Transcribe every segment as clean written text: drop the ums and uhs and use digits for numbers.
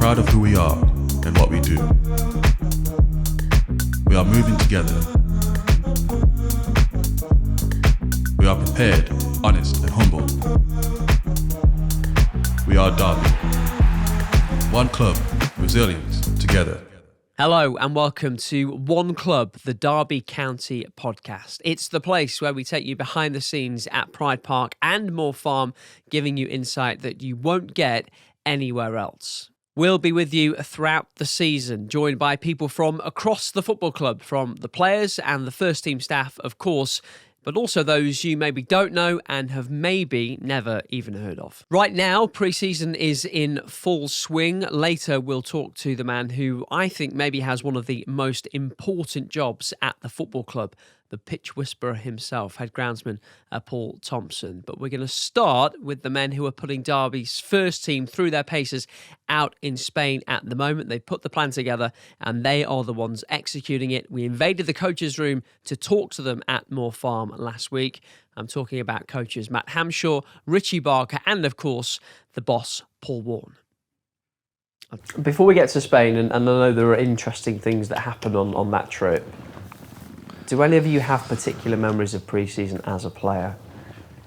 proud of who we are and what we do. We are moving together. We are prepared, honest and humble. We are Derby. One club, resilience, together. Hello and welcome to One Club, the Derby County podcast. It's the place where we take you behind the scenes at Pride Park and Moor Farm, giving you insight that you won't get anywhere else. We'll be with you throughout the season, joined by people from across the football club, from the players and the first team staff, of course, but also those you maybe don't know and have maybe never even heard of. Right now, pre-season is in full swing. Later, we'll talk to the man who I think maybe has one of the most important jobs at the football club, the pitch whisperer himself, Head Groundsman Paul Thompson. But we're going to start with the men who are putting Derby's first team through their paces out in Spain at the moment. They've put the plan together and they are the ones executing it. We invaded the coaches' room to talk to them at Moor Farm last week. I'm talking about coaches Matt Hamshaw, Richie Barker, and of course, the boss, Paul Warne. Before we get to Spain, and I know there are interesting things that happen on that trip, do any of you have particular memories of pre-season as a player?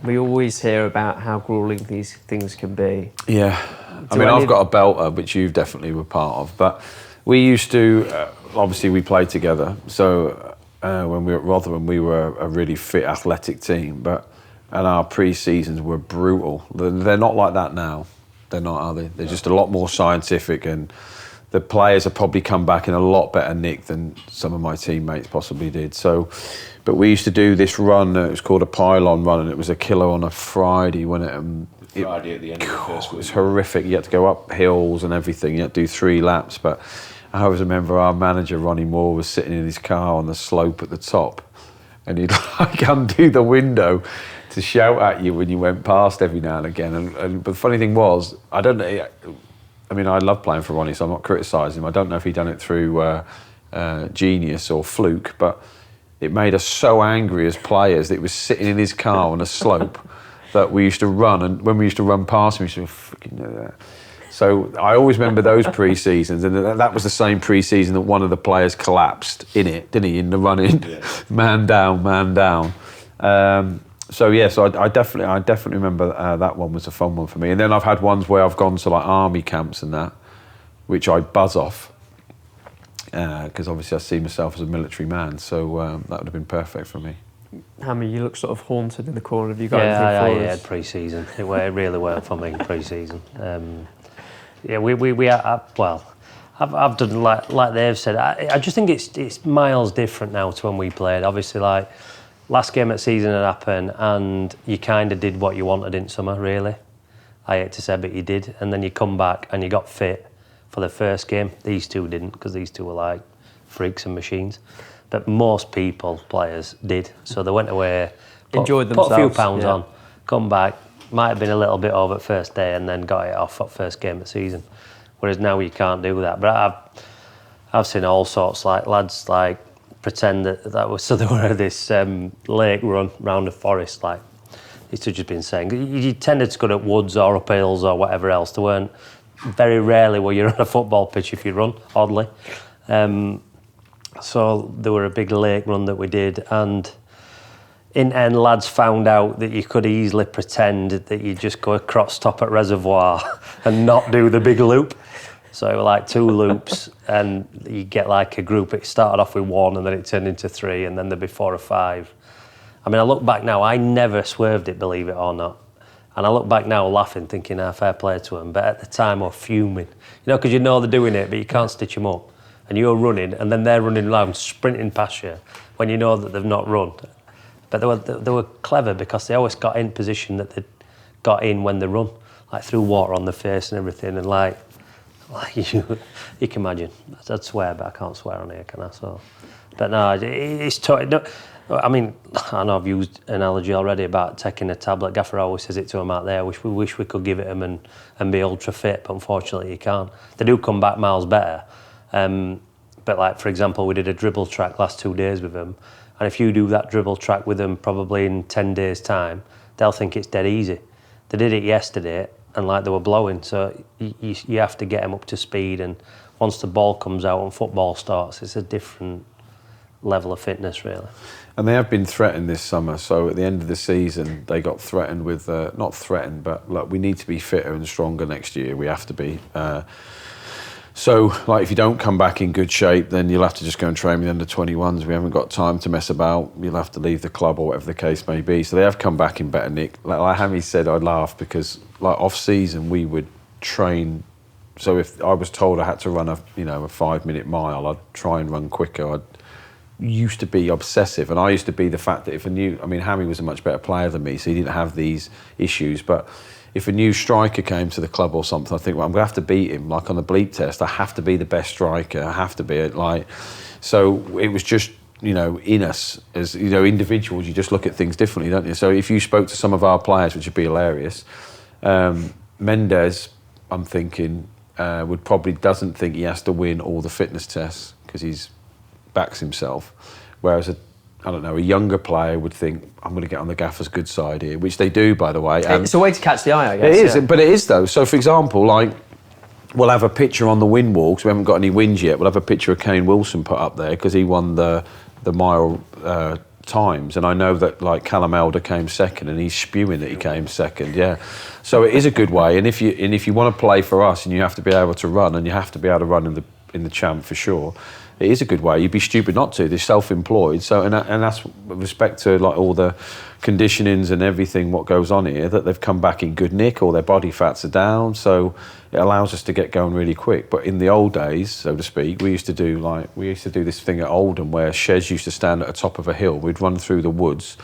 We always hear about how gruelling these things can be. Yeah, I've got a belter, which you definitely were part of, but we used to, obviously we played together, so when we were at Rotherham, we were a really fit, athletic team, and our pre-seasons were brutal. They're not like that now. They're not, are they? They're just a lot more scientific, and the players have probably come back in a lot better nick than some of my teammates possibly did. So, but we used to do this run, it was called a pylon run, and it was a kilo on a Friday, when Friday at the end of the first week. It was horrific. You had to go up hills and everything. You had to do 3 laps, but I always remember our manager, Ronnie Moor, was sitting in his car on the slope at the top, and he'd like undo the window to shout at you when you went past every now and again. But the funny thing was, I don't know, I love playing for Ronnie, so I'm not criticising him. I don't know if he'd done it through genius or fluke, but it made us so angry as players that he was sitting in his car on a slope that we used to run, and when we used to run past him, we used to freaking... So I always remember those pre-seasons, and that was the same pre-season that one of the players collapsed in it, didn't he, in the run-in? Yeah. Man down. So I definitely remember that one was a fun one for me. And then I've had ones where I've gone to like army camps and that, which I buzz off, because obviously I see myself as a military man, so that would have been perfect for me. Hammy, you look sort of haunted in the corner. Have you got anything for us? I had pre-season. It really worked for me, pre-season. I've done like they've said. I just think it's miles different now to when we played. Obviously, like last game of the season had happened, and you kind of did what you wanted in summer. Really, I hate to say, but you did. And then you come back and you got fit for the first game. These two didn't, because these two were like freaks and machines. But most players did. So they went away, enjoyed themselves, put a few pounds on, come back. Might have been a little bit over at first day and then got it off at first game of the season. Whereas now you can't do that. But I've seen all sorts, like lads like pretend that was, so they were at this lake run round the forest, like it's just been saying. You tended to go at woods or up hills or whatever else. There weren't, very rarely were you on a football pitch if you run, oddly. So there were a big lake run that we did, and in end, lads found out that you could easily pretend that you just go across top at Reservoir and not do the big loop. So it were like 2 loops, and you get like a group. It started off with 1, and then it turned into 3, and then there'd be 4 or 5. I mean, I look back now, I never swerved it, believe it or not. And I look back now laughing, thinking, fair play to them. But at the time, I was fuming. You know, because you know they're doing it, but you can't stitch them up. And you're running, and then they're running around, sprinting past you, when you know that they've not run. But they were clever, because they always got in position that they got in when they run, like threw water on their face and everything, and like you can imagine. I'd swear, but I can't swear on here, can I? So, but no, it's I mean, I know I've used an analogy already about taking a tablet. Gaffer always says it to them out there. We wish we could give it them and be ultra fit, but unfortunately you can't. They do come back miles better. But like, for example, we did a dribble track last 2 days with them. And if you do that dribble track with them probably in 10 days' time, they'll think it's dead easy. They did it yesterday, and like they were blowing. So you have to get them up to speed, and once the ball comes out and football starts, it's a different level of fitness, really. And they have been threatened this summer. So at the end of the season, they got threatened with, not threatened, but look, we need to be fitter and stronger next year. We have to be. So, like, if you don't come back in good shape, then you'll have to just go and train with under-21s. We haven't got time to mess about. You'll have to leave the club or whatever the case may be. So they have come back in better nick. Like Hammy said, I laugh because, like, off-season, we would train. So if I was told I had to run a 5-minute mile, I'd try and run quicker. I used to be obsessive, and I used to be the fact that if Hammy was a much better player than me, so he didn't have these issues, but if a new striker came to the club or something, I think, well, I'm going to have to beat him. Like on the bleep test, I have to be the best striker. I have to be it. Like, so it was just, in us as, individuals, you just look at things differently, don't you? So if you spoke to some of our players, which would be hilarious, Mendes, I'm thinking, would probably doesn't think he has to win all the fitness tests because he's backs himself. Whereas a younger player would think, I'm going to get on the gaffer's good side here, which they do, by the way. It's a way to catch the eye, I guess. It is, but it is though. So, for example, like, we'll have a picture on the win wall, because we haven't got any wins yet. We'll have a picture of Kane Wilson put up there, because he won the mile times. And I know that, like, Callum Elder came second, and he's spewing that he came second, yeah. So it is a good way. And if you want to play for us, and you have to be able to run, and you have to be able to run in the champ for sure, it is a good way. You'd be stupid not to. They're self-employed, so and that's with respect to like all the conditionings and everything what goes on here. That they've come back in good nick. All their body fats are down, so it allows us to get going really quick. But in the old days, so to speak, we used to do this thing at Oldham where Shez used to stand at the top of a hill. We'd run through the woods,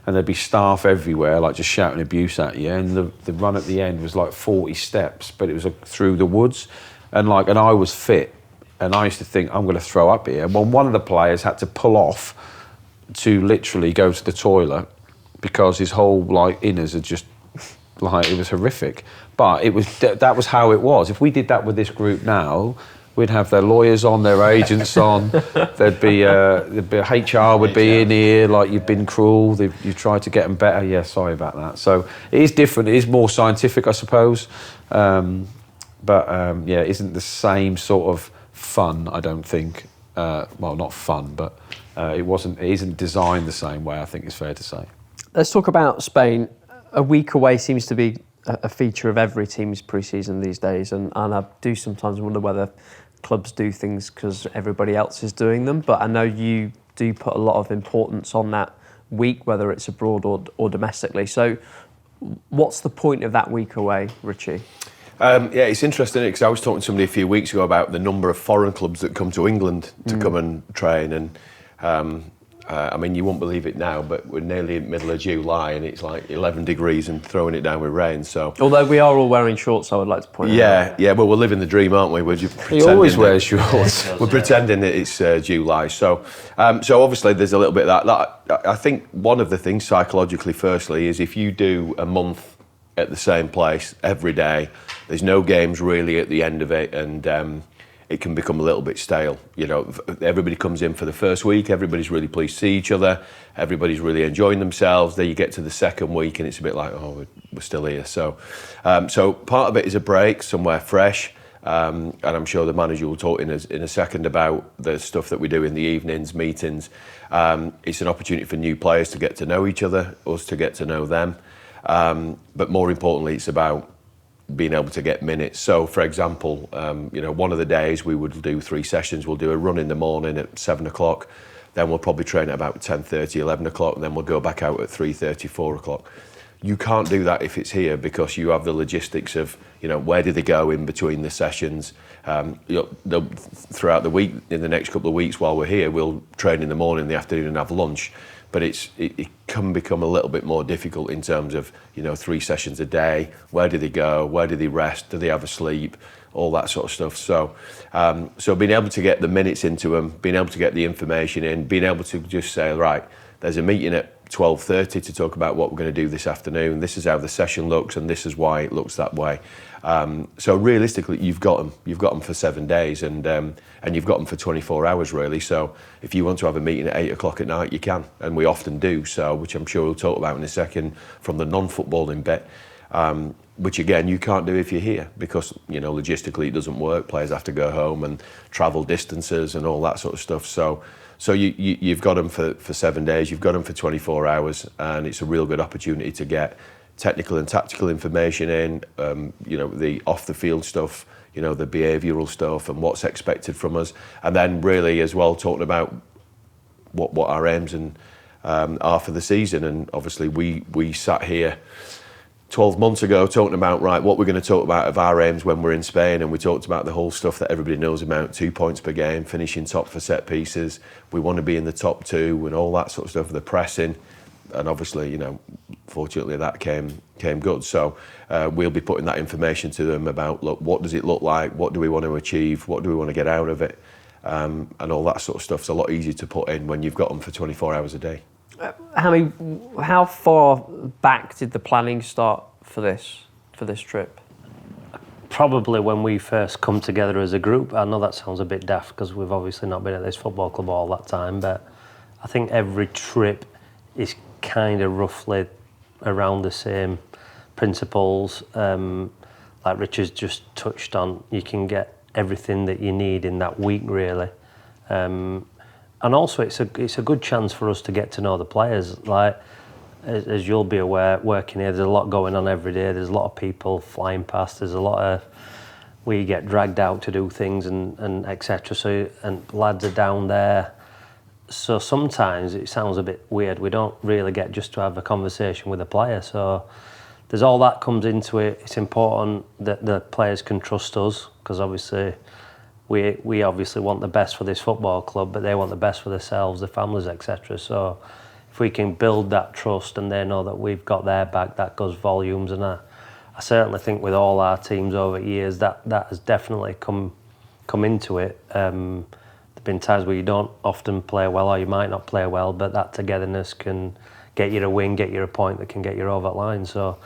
and there'd be staff everywhere, like just shouting abuse at you. And the run at the end was like 40 steps, but it was through the woods, and I was fit. And I used to think, I'm going to throw up here. Well, one of the players had to pull off to literally go to the toilet because his whole inners had just it was horrific. But that was how it was. If we did that with this group now, we'd have their lawyers on, their agents on. There'd be HR would be in here, like, you've been cruel. You've tried to get them better. Yeah, sorry about that. So it is different. It is more scientific, I suppose. But it isn't the same sort of fun, I don't think. Well, not fun, but it isn't designed the same way, I think it's fair to say. Let's talk about Spain. A week away seems to be a feature of every team's pre-season these days, and I do sometimes wonder whether clubs do things because everybody else is doing them, but I know you do put a lot of importance on that week, whether it's abroad or domestically. So what's the point of that week away, Richie? It's interesting because I was talking to somebody a few weeks ago about the number of foreign clubs that come to England to come and train, and you won't believe it now, but we're nearly in the middle of July and it's like 11 degrees and throwing it down with rain. So, although we are all wearing shorts, I would like to point out. Yeah. Well, we're living the dream, aren't we? He always wears shorts. We're pretending that it's July. So obviously there's a little bit of that. I think one of the things psychologically, firstly, is if you do a month at the same place every day, there's no games really at the end of it, and it can become a little bit stale. Everybody comes in for the first week, everybody's really pleased to see each other, everybody's really enjoying themselves. Then you get to the second week and it's a bit like, oh, we're still here. So part of it is a break, somewhere fresh, and I'm sure the manager will talk in a second about the stuff that we do in the evenings, meetings. It's an opportunity for new players to get to know each other, us to get to know them. But more importantly, it's about being able to get minutes. So, for example, one of the days we would do 3 sessions. We'll do a run in the morning at 7 o'clock, then we'll probably train at about 10:30, 11 o'clock, and then we'll go back out at 3:30, 4 o'clock. You can't do that if it's here because you have the logistics of, where do they go in between the sessions. Throughout the week, in the next couple of weeks while we're here, we'll train in the morning, in the afternoon and have lunch. But it can become a little bit more difficult in terms of, 3 sessions a day. Where do they go? Where do they rest? Do they have a sleep? All that sort of stuff. So being able to get the minutes into them, being able to get the information in, being able to just say, right, there's a meeting at 12:30 to talk about what we're going to do this afternoon. This is how the session looks, and this is why it looks that way. So realistically, you've got them for 7 days, and you've got them for 24 hours really. So if you want to have a meeting at 8 o'clock at night, you can, and we often do so, which I'm sure we'll talk about in a second from the non-footballing bit. which again you can't do if you're here, because logistically it doesn't work. Players have to go home and travel distances and all that sort of stuff. So you've got them for 7 days, you've got them for 24 hours, and it's a real good opportunity to get technical and tactical information in, the off the field stuff, the behavioural stuff and what's expected from us, and then really as well talking about what our aims and are for the season. And obviously we sat here 12 months ago talking about, right, what we're going to talk about of our aims when we're in Spain, and we talked about the whole stuff that everybody knows about, 2 points per game, finishing top for set pieces, we want to be in the top 2 and all that sort of stuff, the pressing, and obviously, fortunately that came good. So we'll be putting that information to them about, look, what does it look like, what do we want to achieve, what do we want to get out of it, and all that sort of stuff's a lot easier to put in when you've got them for 24 hours a day. How far back did the planning start for this trip? Probably when we first come together as a group. I know that sounds a bit daft because we've obviously not been at this football club all that time, but I think every trip is kind of roughly around the same principles. Like Richard's just touched on, you can get everything that you need in that week, really. And also, it's a good chance for us to get to know the players. Like, as you'll be aware, working here, there's a lot going on every day. There's a lot of people flying past. There's a lot of we get dragged out to do things and etc. So, and lads are down there. So sometimes it sounds a bit weird. We don't really get just to have a conversation with a player. So there's all that comes into it. It's important that the players can trust us, because obviously we obviously want the best for this football club, but they want the best for themselves, their families, etc. So if we can build that trust and they know that we've got their back, that goes volumes. And I certainly think with all our teams over years, that has definitely come into it. There've been times where you don't often play well, or you might not play well, but that togetherness can get you a win, get you a point that can get you over that line. So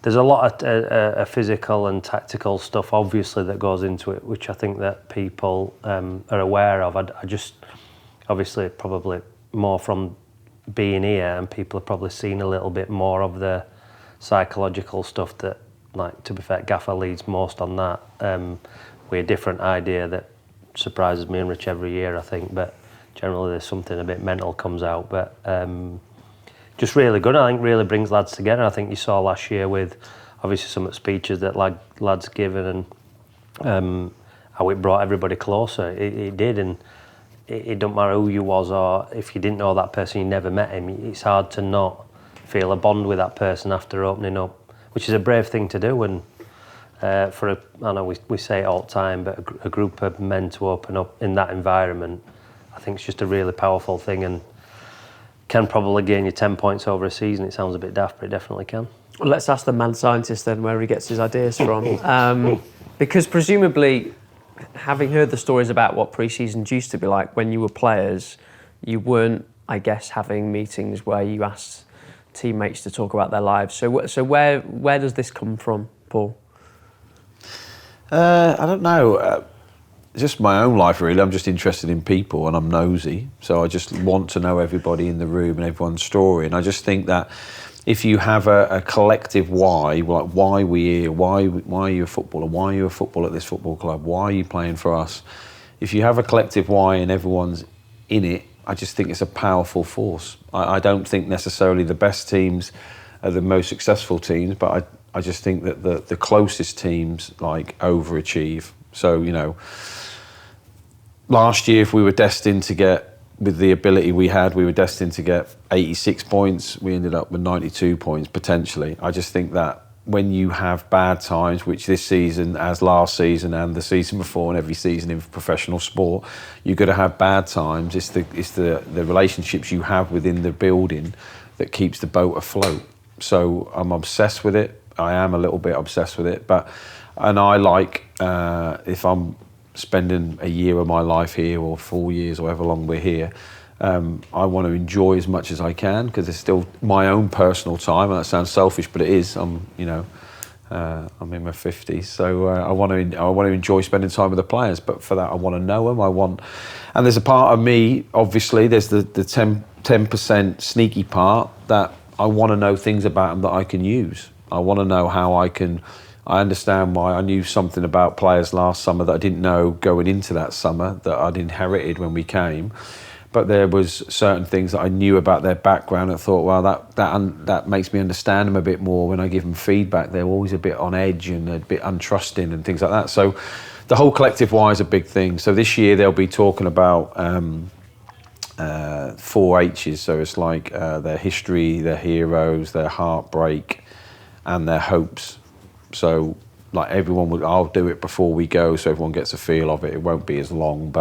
there's a lot of physical and tactical stuff, obviously, that goes into it, which I think that people are aware of. I just, obviously, probably more from being here, and people have probably seen a little bit more of the psychological stuff that, like, to be fair, Gaffer leads most on that. With a different idea that surprises me and Rich every year, I think, but generally there's something a bit mental comes out. But just really good. I think really brings lads together. I think you saw last year with obviously some of the speeches that lads given, and how it brought everybody closer. It did, and it don't matter who you was, or if you didn't know that person, you never met him. It's hard to not feel a bond with that person after opening up, which is a brave thing to do. And I know we say it all the time, but a group of men to open up in that environment, I think it's just a really powerful thing, and can probably gain you 10 points over a season. It sounds a bit daft, but it definitely can. Well, let's ask the man scientist then where he gets his ideas from. Because presumably, having heard the stories about what pre-seasons used to be like when you were players, you weren't, I guess, having meetings where you asked teammates to talk about their lives. So where does this come from, Paul? I don't know. Just my own life, really. I'm just interested in people, and I'm nosy. So I just want to know everybody in the room and everyone's story. And I just think that if you have a collective why, like why are we here, why are you a footballer, why are you a footballer at this football club, why are you playing for us? If you have a collective why and everyone's in it, I just think it's a powerful force. I don't think necessarily the best teams are the most successful teams, but I just think that the closest teams like overachieve. So, last year, if we were destined to get, with the ability we had, we were destined to get 86 points. We ended up with 92 points, potentially. I just think that when you have bad times, which this season, as last season and the season before and every season in professional sport, you're going to have bad times. It's the relationships you have within the building that keeps the boat afloat. So I'm obsessed with it. I am a little bit obsessed with it. And I like, if I'm spending a year of my life here or 4 years or however long we're here, I want to enjoy as much as I can, because it's still my own personal time, and that sounds selfish, but it is. I'm in my 50s, so I want to enjoy spending time with the players. But for that, I want to know them. And there's a part of me, obviously, there's the 10% sneaky part that I want to know things about them that I can use. I want to know how I understand why I knew something about players last summer that I didn't know going into that summer, that I'd inherited when we came. But there was certain things that I knew about their background and thought, well, that makes me understand them a bit more. When I give them feedback, they're always a bit on edge and a bit untrusting and things like that. So the whole collective why is a big thing. So this year they'll be talking about 4 H's. So it's like their history, their heroes, their heartbreak, and their hopes. So like I'll do it before we go, so everyone gets a feel of it. It won't be as long,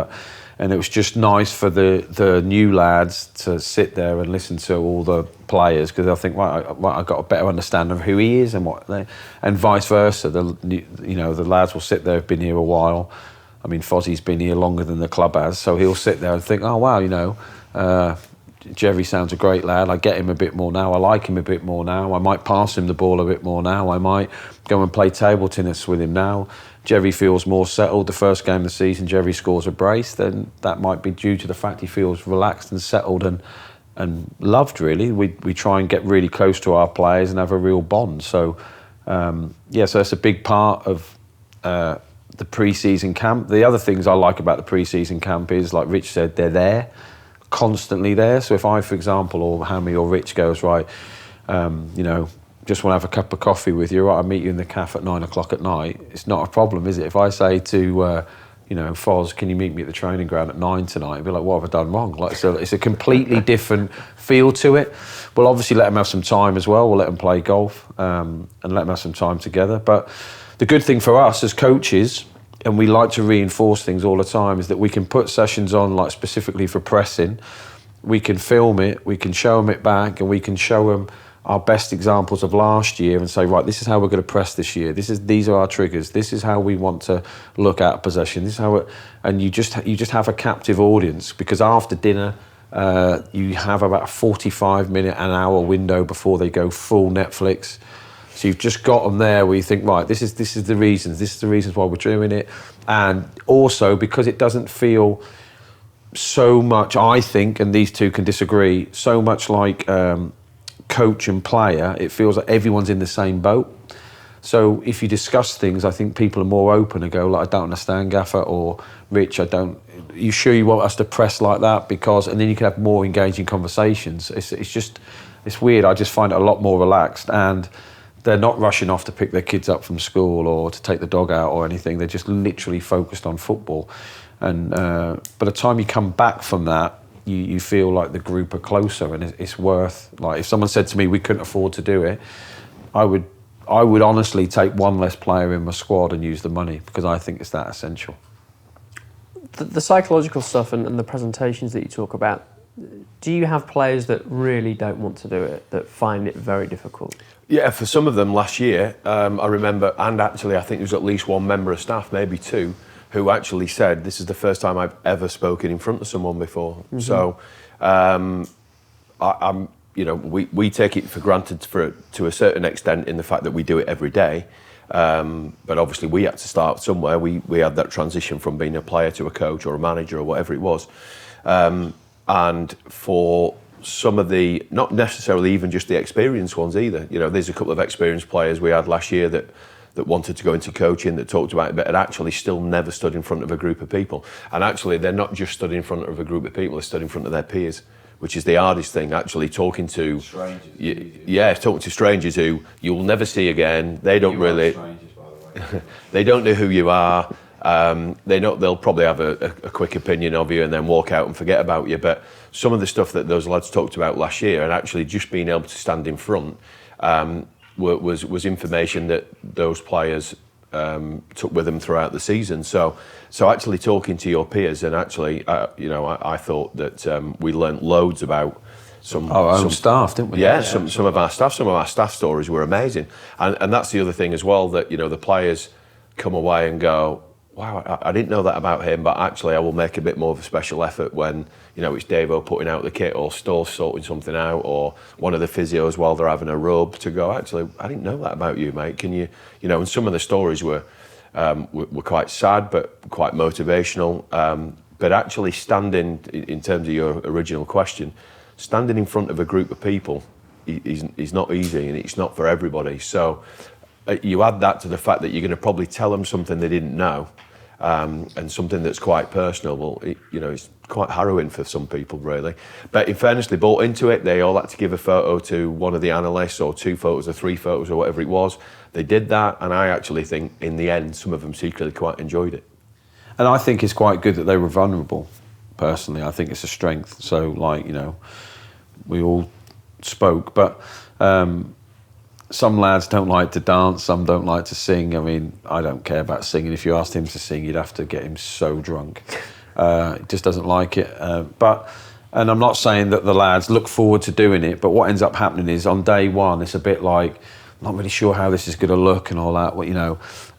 and it was just nice for the new lads to sit there and listen to all the players, because I think I got a better understanding of who he is and vice versa. The lads will sit there, have been here a while. I mean, Fozzie's been here longer than the club has, so he'll sit there and think, oh wow, Jerry sounds a great lad. I get him a bit more now. I like him a bit more now. I might pass him the ball a bit more now. I might go and play table tennis with him now. Jerry feels more settled. The first game of the season, Jerry scores a brace. Then that might be due to the fact he feels relaxed and settled and loved, really. We try and get really close to our players and have a real bond. So, so that's a big part of the pre-season camp. The other things I like about the pre-season camp is, like Rich said, they're there, constantly there. So if I, for example, or Hammy or Rich goes, right, just want to have a cup of coffee with you, right, I'll meet you in the cafe at 9 o'clock at night, it's not a problem, is it? If I say to, Foz, can you meet me at the training ground at 9 tonight? I'd be like, what have I done wrong? Like, so it's a completely different feel to it. We'll obviously let them have some time as well. We'll let them play golf and let them have some time together. But the good thing for us as coaches, and we like to reinforce things all the time, is that we can put sessions on, like specifically for pressing. We can film it, we can show them it back, and we can show them our best examples of last year and say, right, this is how we're going to press this year. These are our triggers. This is how we want to look at possession. This is how and you just have a captive audience, because after dinner you have about a 45-minute, an hour window before they go full Netflix. So you've just got them there where you think, right, this is the reasons. This is the reasons why we're doing it, and also because it doesn't feel so much, I think, and these two can disagree, so much like coach and player. It feels like everyone's in the same boat. So if you discuss things, I think people are more open and go, like, I don't understand, Gaffer, or Rich, you sure you want us to press like that? And then you can have more engaging conversations. It's weird. I just find it a lot more relaxed, and they're not rushing off to pick their kids up from school or to take the dog out or anything. They're just literally focused on football. And by the time you come back from that, you feel like the group are closer, and it's worth, like, if someone said to me we couldn't afford to do it, I would honestly take one less player in my squad and use the money, because I think it's that essential. The psychological stuff and the presentations that you talk about, do you have players that really don't want to do it, that find it very difficult? Yeah, for some of them last year, I remember, and actually I think there was at least one member of staff, maybe two, who actually said, this is the first time I've ever spoken in front of someone before. Mm-hmm. So we take it for granted to a certain extent in the fact that we do it every day. But obviously we had to start somewhere. We had that transition from being a player to a coach or a manager or whatever it was. And for some of the, not necessarily even just the experienced ones either, there's a couple of experienced players we had last year that wanted to go into coaching, that talked about it, but had actually still never stood in front of a group of people. And actually, they're not just stood in front of a group of people, they're stood in front of their peers, which is the hardest thing, actually talking to... Strangers. Talking to strangers who you'll never see again. They don't really... Strangers, by the way. They don't know who you are. They'll probably have a quick opinion of you and then walk out and forget about you. But some of the stuff that those lads talked about last year, and actually just being able to stand in front, was information that those players took with them throughout the season. So actually talking to your peers, and actually, I thought that we learnt loads about our own staff, didn't we? Yeah, some of our staff. Some of our staff stories were amazing, and that's the other thing as well, that the players come away and go, wow, I didn't know that about him, but actually I will make a bit more of a special effort when, it's Davo putting out the kit, or Storr sorting something out, or one of the physios while they're having a rub, to go, actually, I didn't know that about you, mate. Can you, and some of the stories were quite sad, but quite motivational. But actually standing, in terms of your original question, standing in front of a group of people is not easy, and it's not for everybody. So you add that to the fact that you're going to probably tell them something they didn't know, and something that's quite personal. Well, it's quite harrowing for some people, really. But in fairness, they bought into it. They all had to give a photo to one of the analysts, or 2 photos, or 3 photos, or whatever it was. They did that, and I actually think, in the end, some of them secretly quite enjoyed it. And I think it's quite good that they were vulnerable. Personally, I think it's a strength. So, we all spoke, but some lads don't like to dance, some don't like to sing. I mean, I don't care about singing. If you asked him to sing, you'd have to get him so drunk. He just doesn't like it. And I'm not saying that the lads look forward to doing it, but what ends up happening is on day one, it's a bit like, I'm not really sure how this is going to look and all that,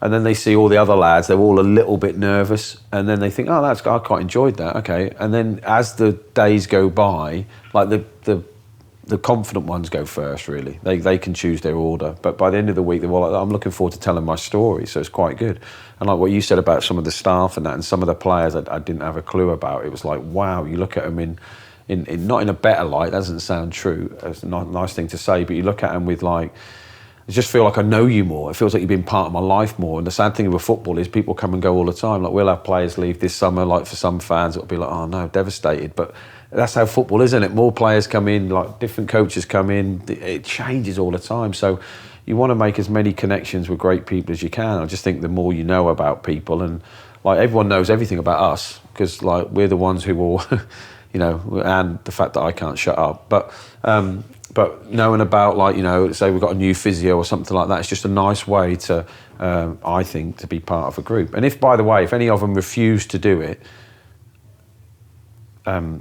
And then they see all the other lads, they're all a little bit nervous, and then they think, I quite enjoyed that, okay. And then as the days go by, like the confident ones go first, really. They can choose their order. But by the end of the week, they're all like, I'm looking forward to telling my story, so it's quite good. And like what you said about some of the staff and that, and some of the players I didn't have a clue about, it was like, wow, you look at them in not in a better light, that doesn't sound true, it's a nice thing to say, but you look at them with like, I just feel like I know you more. It feels like you've been part of my life more. And the sad thing with football is people come and go all the time. Like, we'll have players leave this summer, like for some fans, it'll be like, oh no, devastated. But that's how football is, isn't it? More players come in, like different coaches come in. It changes all the time. So you want to make as many connections with great people as you can. I just think the more you know about people, and like everyone knows everything about us, because like we're the ones who will, and the fact that I can't shut up. But knowing about, like, say we've got a new physio or something like that, it's just a nice way to, I think, to be part of a group. And if, by the way, if any of them refuse to do it,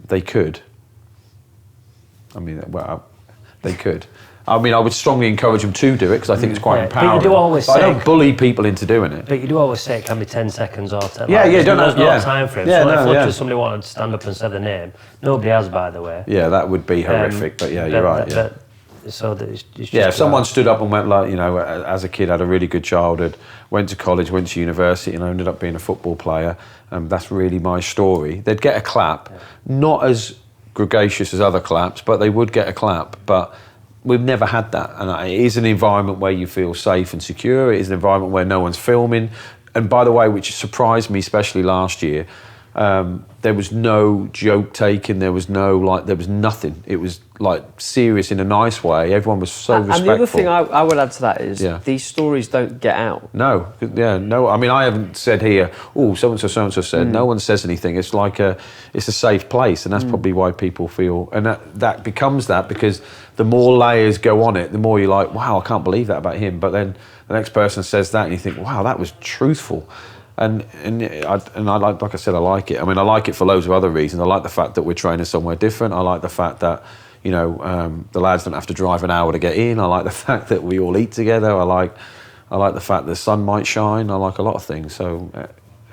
they could. I mean, well, they could. I mean, I would strongly encourage them to do it, because I think it's quite empowering. But you do always say, I don't bully people into doing it. But you do always say it can be 10 seconds or 10. There's no time frame. So if somebody wanted to stand up and say the name, nobody has, by the way. Yeah, that would be horrific. But you're right. It's just if someone stood up and went like, as a kid, had a really good childhood, went to college, went to university, and ended up being a football player, that's really my story. They'd get a clap, not as gregarious as other claps, but they would get a clap. But we've never had that, and it is an environment where you feel safe and secure. It is an environment where no one's filming. And by the way, which surprised me, especially last year, there was no joke taken. There was nothing. It was like serious in a nice way. Everyone was so respectful. And the other thing I would add to that is these stories don't get out. No. I mean, I haven't said here, so and so said. No one says anything. It's like it's a safe place, and that's probably why people feel, and that becomes that, because the more layers go on it, the more you're like, wow, I can't believe that about him. But then the next person says that, and you think, wow, that was truthful. And I like I said, I like it. I mean, I like it for loads of other reasons. I like the fact that we're training somewhere different. I like the fact that, the lads don't have to drive an hour to get in. I like the fact that we all eat together. I like the fact the sun might shine. I like a lot of things. So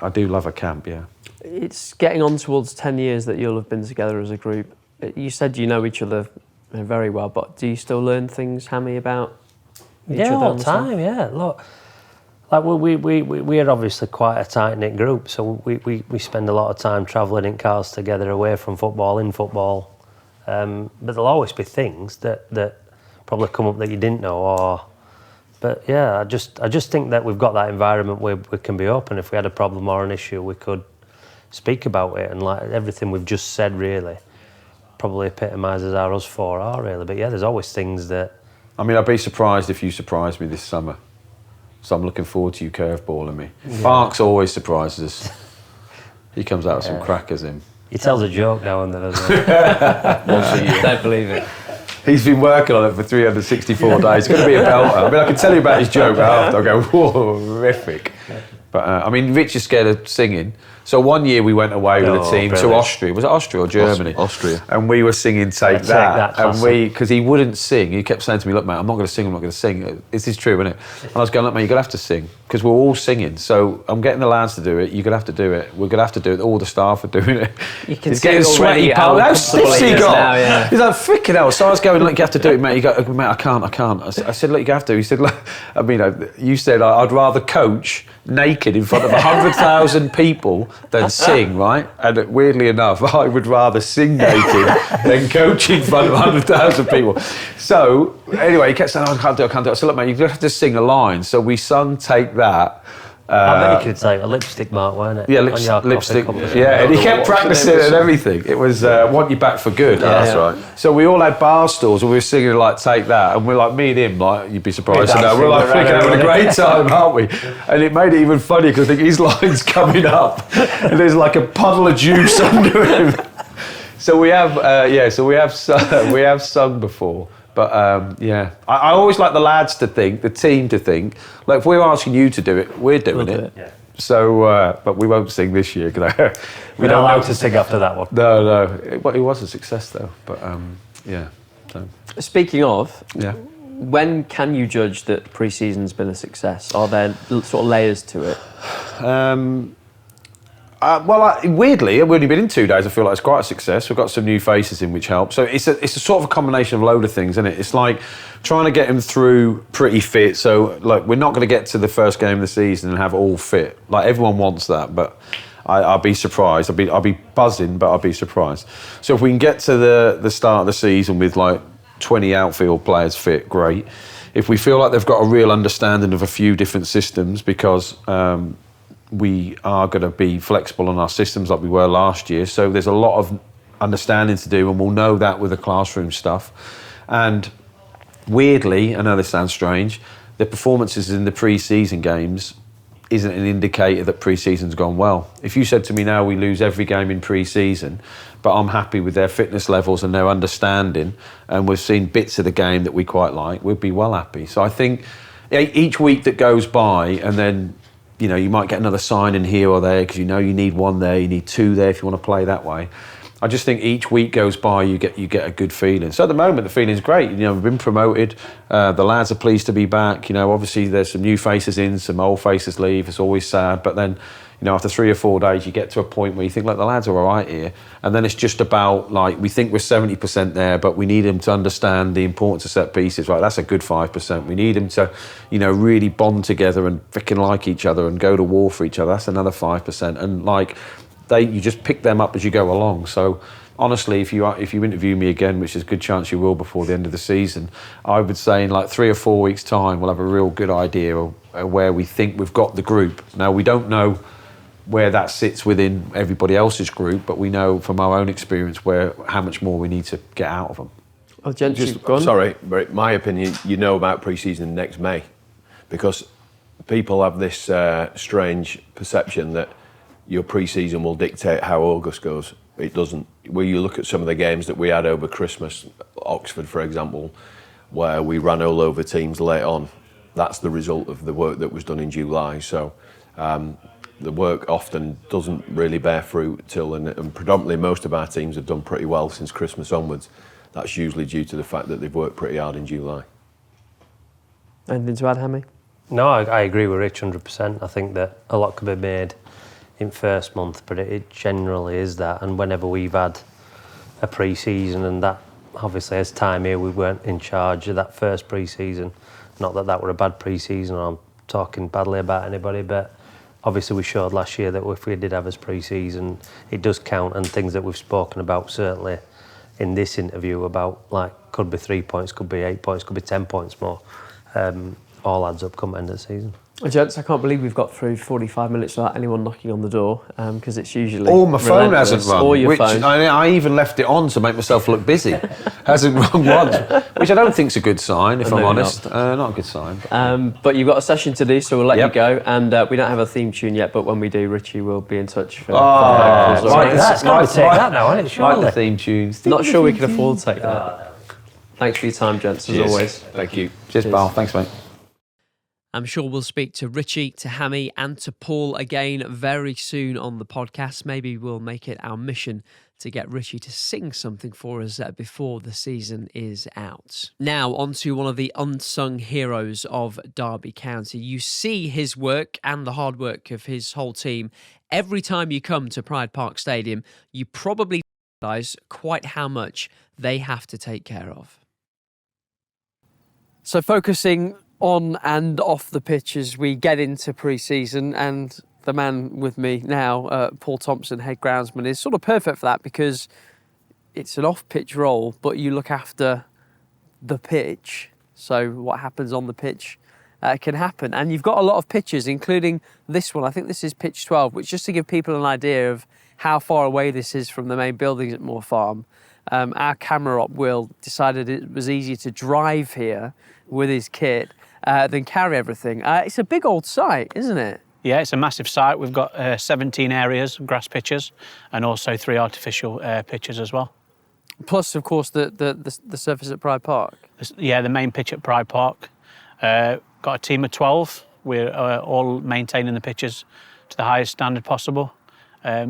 I do love a camp, yeah. It's getting on towards 10 years that you'll have been together as a group. You said you know each other very well, but do you still learn things, Hammy, about each other? All the time, yeah. Look, like we're obviously quite a tight-knit group, so we spend a lot of time travelling in cars together, away from football, in football. But there'll always be things that probably come up that you didn't know, but yeah, I just think that we've got that environment where we can be open. If we had a problem or an issue, we could speak about it, and like everything we've just said really probably epitomises our us 4R really. But yeah, there's always things that... I mean, I'd be surprised if you surprised me this summer. So I'm looking forward to you curveballing me. Yeah. Barks always surprises us. He comes out with some crackers in. He tells a joke now and then as well. Once a year. Don't believe it. He's been working on it for 364 days. It's going to be a belter. I mean, I can tell you about his joke after. I go, whoa, horrific. But, I mean, Rich is scared of singing. So one year we went away with a team to Austria. Was it Austria or Germany? Austria. And we were singing Take That. And because he wouldn't sing, he kept saying to me, look, mate, I'm not going to sing. This is true, isn't it? And I was going, look, mate, you're going to have to sing. Because we're all singing. So I'm getting the lads to do it. You're going to have to do it. We're going to have to do it. All the staff are doing it. You can He's getting sweaty. How stiff's he got? Now, yeah. He's like, freaking hell. So I was going, look, you have to do it, mate. You go, mate, I can't. I said, look, you have to. He said, look, I mean, you said, I'd rather coach naked in front of 100,000 people than sing, right? And weirdly enough, I would rather sing naked than coach in front of 100,000 people. So anyway, he kept saying, I can't do it. I said, look, mate, you have to sing a line. So we sung Take That. I bet you could say a lipstick mark, weren't it? Yeah, lipstick. Yeah, and he kept practicing and everything. It was Want You Back for Good. That's right. So we all had bar stools and we were singing like Take That, and we're like, me and him, like, you'd be surprised to know, we're like freaking having a great time, aren't we? And it made it even funny because I think his line's coming up and there's like a puddle of juice under him. So we have, we have sung before. But I always like the lads to think, the team to think, like if we're asking you to do it, we're doing it. Yeah. So, but we won't sing this year because we don't allowed to sing after that one. No. It was a success though. But So. Speaking of, when can you judge that pre-season's been a success? Are there sort of layers to it? Weirdly, we've only been in 2 days. I feel like it's quite a success. We've got some new faces in, which helps. So it's a sort of a combination of a load of things, isn't it? It's like trying to get them through pretty fit. So like we're not going to get to the first game of the season and have all fit. Like everyone wants that, but I'll be surprised. I'll be buzzing, but I'll be surprised. So if we can get to the start of the season with like 20 outfield players fit, great. If we feel like they've got a real understanding of a few different systems, because we are going to be flexible on our systems like we were last year. So there's a lot of understanding to do, and we'll know that with the classroom stuff. And weirdly, I know this sounds strange, the performances in the pre-season games isn't an indicator that pre-season's gone well. If you said to me now we lose every game in pre-season, but I'm happy with their fitness levels and their understanding, and we've seen bits of the game that we quite like, we'd be well happy. So I think each week that goes by, and then you might get another sign in here or there because you need one there, you need two there if you want to play that way. I just think each week goes by, you get a good feeling. So at the moment, the feeling's great. We've been promoted. The lads are pleased to be back. Obviously there's some new faces in, some old faces leave. It's always sad, but then after 3 or 4 days, you get to a point where you think, like, the lads are all right here. And then it's just about, like, we think we're 70% there, but we need them to understand the importance of set pieces. Right, that's a good 5%. We need them to, really bond together and freaking like each other and go to war for each other. That's another 5%. And, like, you just pick them up as you go along. So, honestly, if you interview me again, which is a good chance you will before the end of the season, I would say in, like, 3 or 4 weeks' time, we'll have a real good idea of where we think we've got the group. Now, we don't know where that sits within everybody else's group, but we know from our own experience how much more we need to get out of them. Oh, gents, go on. Sorry, but my opinion, about pre-season next May, because people have this strange perception that your pre-season will dictate how August goes. It doesn't. When you look at some of the games that we had over Christmas, Oxford, for example, where we ran all over teams late on, that's the result of the work that was done in July. So the work often doesn't really bear fruit till, and predominantly most of our teams have done pretty well since Christmas onwards. That's usually due to the fact that they've worked pretty hard in July. Anything to add, Hammy? No, I agree with Rich 100%. I think that a lot could be made in first month, but it generally is that. And whenever we've had a pre-season, and that obviously as time here, we weren't in charge of that first pre-season. Not that were a bad pre-season, or I'm talking badly about anybody, but obviously we showed last year that if we did have a pre-season, it does count, and things that we've spoken about certainly in this interview about, like, could be 3 points, could be 8 points, could be 10 points more, all adds up come end of the season. Gents, I can't believe we've got through 45 minutes without anyone knocking on the door, because it's usually or my phone hasn't rung, or your phone. I even left it on to make myself look busy. Hasn't rung once, which I don't think is a good sign, if I'm honest. Not a good sign. But you've got a session to do, so we'll let you go. And we don't have a theme tune yet, but when we do, Richie will be in touch for that's got to take that now, isn't it? Surely. Like the theme tunes. Not sure we can afford to take that. Thanks for your time, gents, as always. Thank you. Cheers, pal. Thanks, mate. I'm sure we'll speak to Richie, to Hammy and to Paul again very soon on the podcast. Maybe we'll make it our mission to get Richie to sing something for us before the season is out. Now, on to one of the unsung heroes of Derby County. You see his work and the hard work of his whole team every time you come to Pride Park Stadium. You probably realise quite how much they have to take care of. So focusing on and off the pitch as we get into pre-season, and the man with me now, Paul Thompson, head groundsman, is sort of perfect for that because it's an off-pitch role, but you look after the pitch. So what happens on the pitch can happen. And you've got a lot of pitches, including this one. I think this is pitch 12, which just to give people an idea of how far away this is from the main buildings at Moor Farm. Our camera op, Will, decided it was easier to drive here with his kit than carry everything. It's a big old site, isn't it? Yeah, it's a massive site. We've got 17 areas, grass pitches, and also 3 artificial pitches as well. Plus, of course, the surface at Pride Park. Yeah, the main pitch at Pride Park. Got a team of 12. We're all maintaining the pitches to the highest standard possible.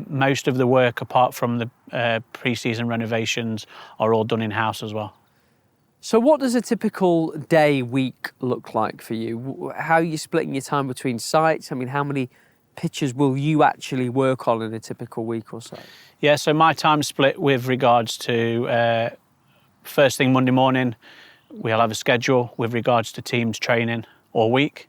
Most of the work, apart from the pre-season renovations, are all done in-house as well. So what does a typical day, week look like for you? How are you splitting your time between sites? I mean, how many pitches will you actually work on in a typical week or so? Yeah, so my time's split with regards to first thing Monday morning, we'll have a schedule with regards to teams training all week,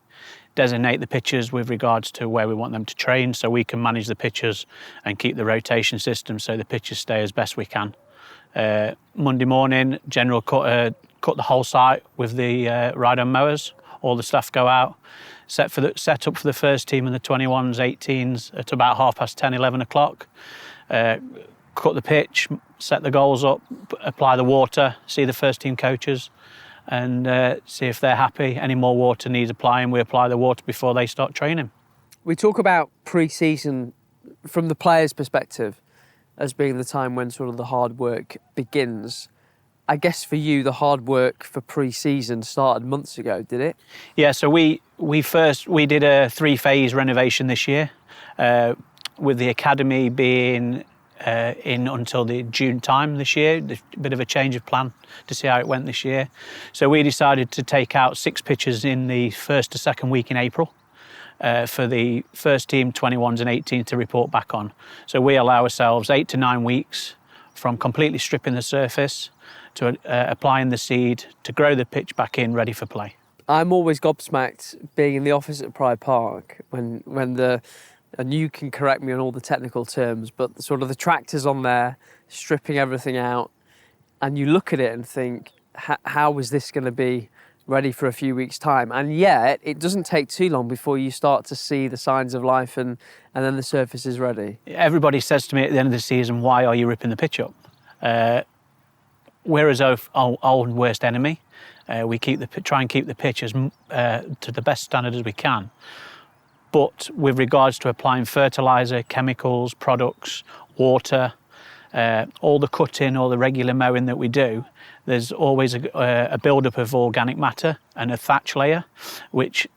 designate the pitches with regards to where we want them to train so we can manage the pitches and keep the rotation system so the pitches stay as best we can. Monday morning, general cut the whole site with the ride-on mowers. All the staff go out, set up for the first team and the 21s, 18s at about 10:30, 11 o'clock. Cut the pitch, set the goals up, apply the water, see the first team coaches and see if they're happy. Any more water needs applying, we apply the water before they start training. We talk about pre-season from the players' perspective as being the time when sort of the hard work begins. I guess for you, the hard work for pre-season started months ago, did it? Yeah, so we did a 3-phase renovation this year, with the academy being in until the June time this year. A bit of a change of plan to see how it went this year. So we decided to take out 6 pitches in the first to second week in April. For the first team, 21s and 18s to report back on. So we allow ourselves 8 to 9 weeks from completely stripping the surface to applying the seed to grow the pitch back in, ready for play. I'm always gobsmacked being in the office at Pride Park when and you can correct me on all the technical terms, but sort of the tractor's on there, stripping everything out, and you look at it and think, how is this going to be ready for a few weeks' time? And yet, it doesn't take too long before you start to see the signs of life and then the surface is ready. Everybody says to me at the end of the season, why are you ripping the pitch up? We're his own worst enemy. We try and keep the pitch as to the best standard as we can. But with regards to applying fertiliser, chemicals, products, water, all the cutting or the regular mowing that we do, there's always a build-up of organic matter and a thatch layer, which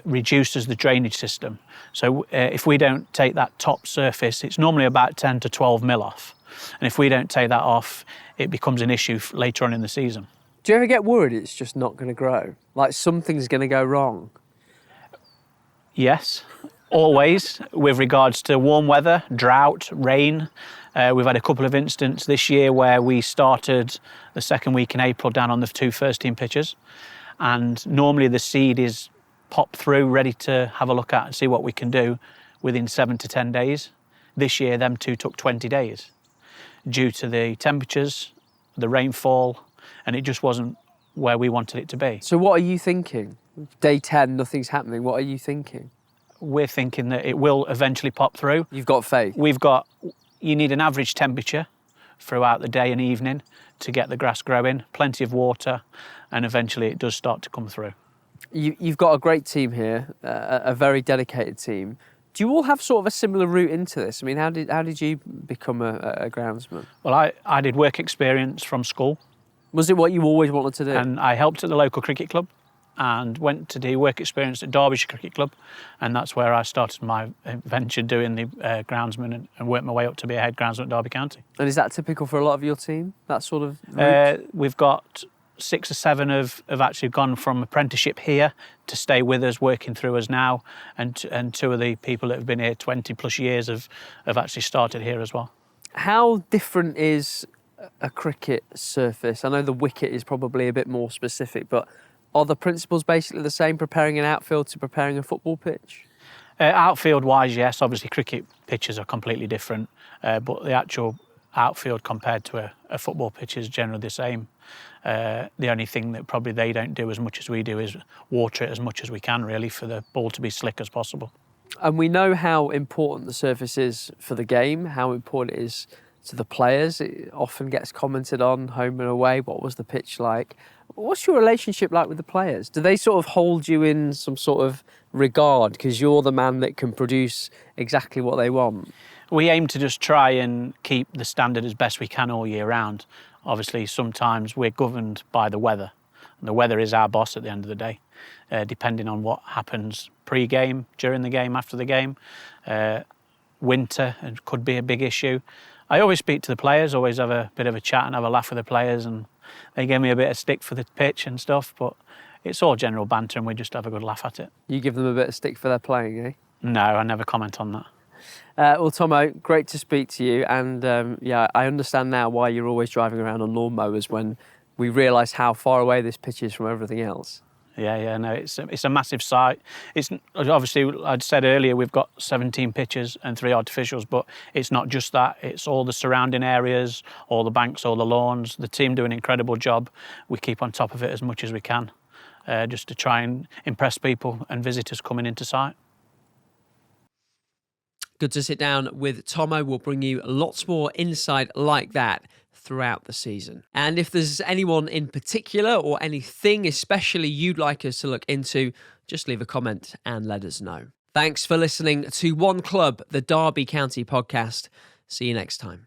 reduces the drainage system. So if we don't take that top surface, it's normally about 10 to 12 mil off. And if we don't take that off, it becomes an issue later on in the season. Do you ever get worried it's just not going to grow? Like something's going to go wrong? Yes, always. With regards to warm weather, drought, rain, we've had a couple of instances this year where we started the second week in April down on the 2 first team pitches, and normally the seed is popped through, ready to have a look at and see what we can do within 7 to 10 days. This year, them 2 took 20 days due to the temperatures, the rainfall, and it just wasn't where we wanted it to be. So what are you thinking? Day 10, nothing's happening. What are you thinking? We're thinking that it will eventually pop through. You've got faith? You need an average temperature throughout the day and evening to get the grass growing, plenty of water, and eventually it does start to come through. You've got a great team here, a very dedicated team. Do you all have sort of a similar route into this? I mean, how did you become a groundsman? Well, I did work experience from school. Was it what you always wanted to do? And I helped at the local cricket club and went to do work experience at Derbyshire Cricket Club, and that's where I started my venture doing the groundsman and worked my way up to be a head groundsman at Derby County. And is that typical for a lot of your team, that sort of route? We've got 6 or 7 have actually gone from apprenticeship here to stay with us, working through us now, and 2 of the people that have been here 20 plus years have actually started here as well. How different is a cricket surface? I know the wicket is probably a bit more specific, but are the principles basically the same, preparing an outfield to preparing a football pitch? Outfield-wise, yes. Obviously, cricket pitches are completely different, but the actual outfield compared to a football pitch is generally the same. The only thing that probably they don't do as much as we do is water it as much as we can, really, for the ball to be slick as possible. And we know how important the surface is for the game, how important it is to the players. It often gets commented on home and away. What was the pitch like? What's your relationship like with the players? Do they sort of hold you in some sort of regard because you're the man that can produce exactly what they want? We aim to just try and keep the standard as best we can all year round. Obviously, sometimes we're governed by the weather. And the weather is our boss at the end of the day, depending on what happens pre-game, during the game, after the game. Winter could be a big issue. I always speak to the players, always have a bit of a chat and have a laugh with the players, and they give me a bit of stick for the pitch and stuff, but it's all general banter and we just have a good laugh at it. You give them a bit of stick for their playing, eh? No, I never comment on that. Well, Tomo, great to speak to you, and I understand now why you're always driving around on lawnmowers when we realise how far away this pitch is from everything else. No, it's a massive site. It's obviously, I'd said earlier, we've got 17 pitches and 3 artificials, but it's not just that. It's all the surrounding areas, all the banks, all the lawns. The team do an incredible job. We keep on top of it as much as we can, just to try and impress people and visitors coming into sight. Good to sit down with Tomo. We'll bring you lots more insight like that throughout the season. And if there's anyone in particular or anything especially you'd like us to look into, just leave a comment and let us know. Thanks for listening to One Club, the Derby County podcast. See you next time.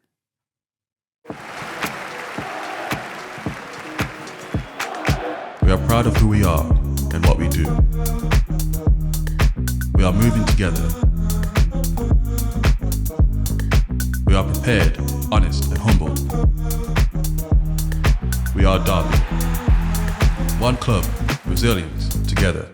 We are proud of who we are and what we do. We are moving together. We are prepared, honest, and humble. We are Derby. One club, resilience, together.